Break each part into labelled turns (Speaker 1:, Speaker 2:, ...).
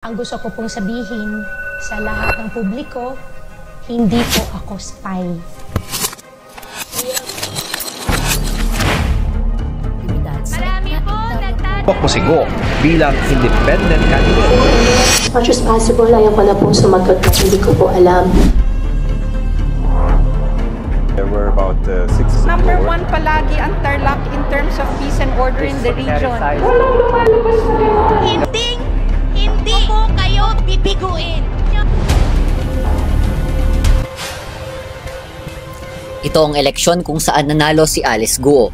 Speaker 1: Ang gusto ko pong sabihin sa lahat ng publiko, hindi po ako spy.
Speaker 2: Marami po
Speaker 3: Tutok mo si Go bilang independent candidate.
Speaker 4: As much as possible, ayaw ko na pong sumagot at hindi ko po alam.
Speaker 3: There were about 6
Speaker 5: Number one palagi ang Tarlac in terms of peace and order in the region.
Speaker 2: Hindi po kayo bibiguin.
Speaker 6: Ito ang eleksyon kung saan nanalo si Alice Guo,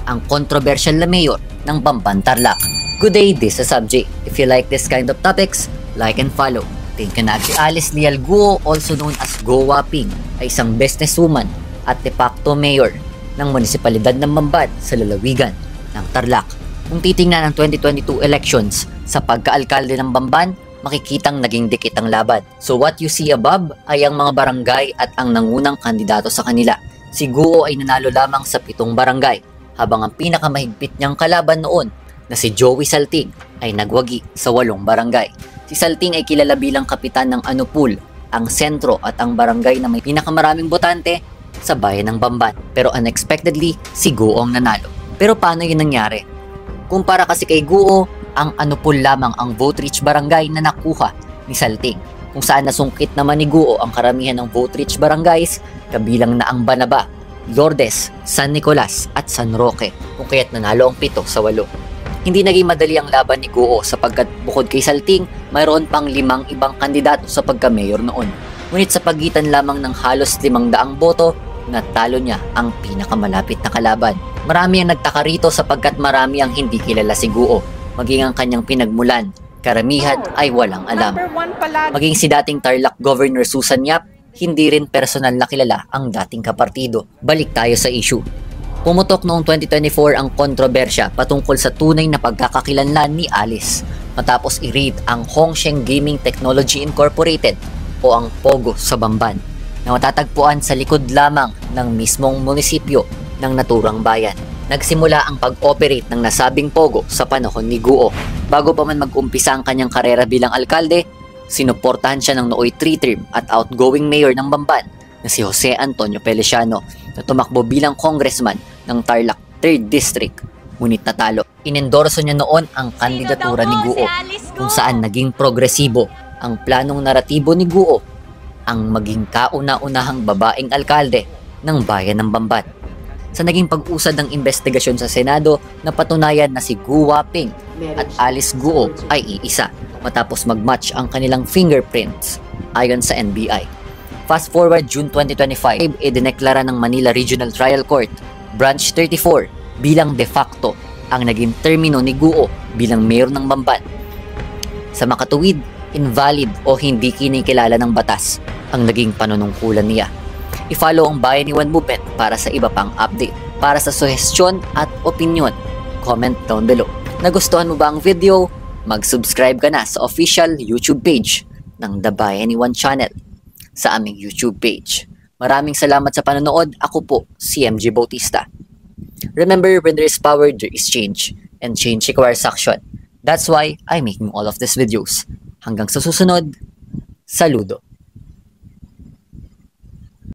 Speaker 6: ang controversial na mayor ng Bamban, Tarlac. Good day, this is Subject. If you like this kind of topics, like and follow. Thank you na. Si Alice Leal Guo, also known as Go Waping, ay isang businesswoman at de facto mayor ng munisipalidad ng Bamban sa lalawigan ng Tarlac. Kung titingnan ang 2022 elections sa pagkaalkalde ng Bamban, makikitang naging dikit ang laban. So what you see above ay ang mga barangay at ang nangunang kandidato sa kanila. Si Guo ay nanalo lamang sa 7 barangay, habang ang pinakamahigpit niyang kalaban noon na si Joey Salting ay nagwagi sa 8 barangay. Si Salting ay kilala bilang kapitan ng Anupul, ang sentro at ang barangay na may pinakamaraming botante sa bayan ng Bamban. Pero unexpectedly, si Guo ang nanalo. Pero paano yun nangyari? Kumpara kasi kay Guo, ang Anupul lamang ang vote-rich barangay na nakuha ni Salting, kung saan nasungkit naman ni Guo ang karamihan ng vote-rich barangays, kabilang na ang Banaba, Lourdes, San Nicolas at San Roque, kung kaya't nanalo ang 7 sa 8. Hindi naging madali ang laban ni Guo sapagkat bukod kay Salting, mayroon pang 5 ibang kandidato sa pagka-mayor noon. Ngunit sa pagitan lamang ng halos 500 boto, natalo niya ang pinakamalapit na kalaban. Marami ang nagtaka rito sapagkat marami ang hindi kilala si Guo, maging ang kanyang pinagmulan. Karamihan ay walang alam.
Speaker 5: Number one palagi.
Speaker 6: Maging si dating Tarlac Governor Susan Yap, hindi rin personal na kilala ang dating kapartido. Balik tayo sa issue. Pumutok noong 2024 ang kontrobersya patungkol sa tunay na pagkakakilanlan ni Alice matapos i-raid ang Hongsheng Gaming Technology Incorporated o ang POGO sa Bamban, na matatagpuan sa likod lamang ng mismong munisipyo ng naturang bayan. Nagsimula ang pag-operate ng nasabing POGO sa panahon ni Guo. Bago pa man mag-umpisa ang kanyang karera bilang alkalde, sinuportahan siya ng nooy 3-term at outgoing mayor ng Bamban na si Jose Antonio Feliciano, na tumakbo bilang congressman ng Tarlac 3rd District, ngunit natalo. Inendorso niya noon ang kandidatura ni Guo, kung saan naging progresibo ang planong naratibo ni Guo, ang maging kauna-unahang babaeng alkalde ng bayan ng Bamban. Sa naging pag-usad ng investigasyon sa Senado, napatunayan na si Go Waping at Alice Guo ay iisa matapos mag-match ang kanilang fingerprints ayon sa NBI. Fast forward June 2025, idineklara ng Manila Regional Trial Court Branch 34 bilang de facto ang naging termino ni Guo bilang mayor ng Bamban. Sa makatuwid, invalid o hindi kinikilala ng batas ang naging panunungkulan niya. I-follow ang Bayani One Movement para sa iba pang update. Para sa suhestyon at opinion, comment down below. Nagustuhan mo ba ang video? Mag-subscribe ka na sa official YouTube page ng The Bayani One Channel sa aming YouTube page. Maraming salamat sa panonood. Ako po, si MJ Bautista. Remember, when there is power, there is change. And change requires action. That's why I'm making all of these videos. Hanggang sa susunod, saludo.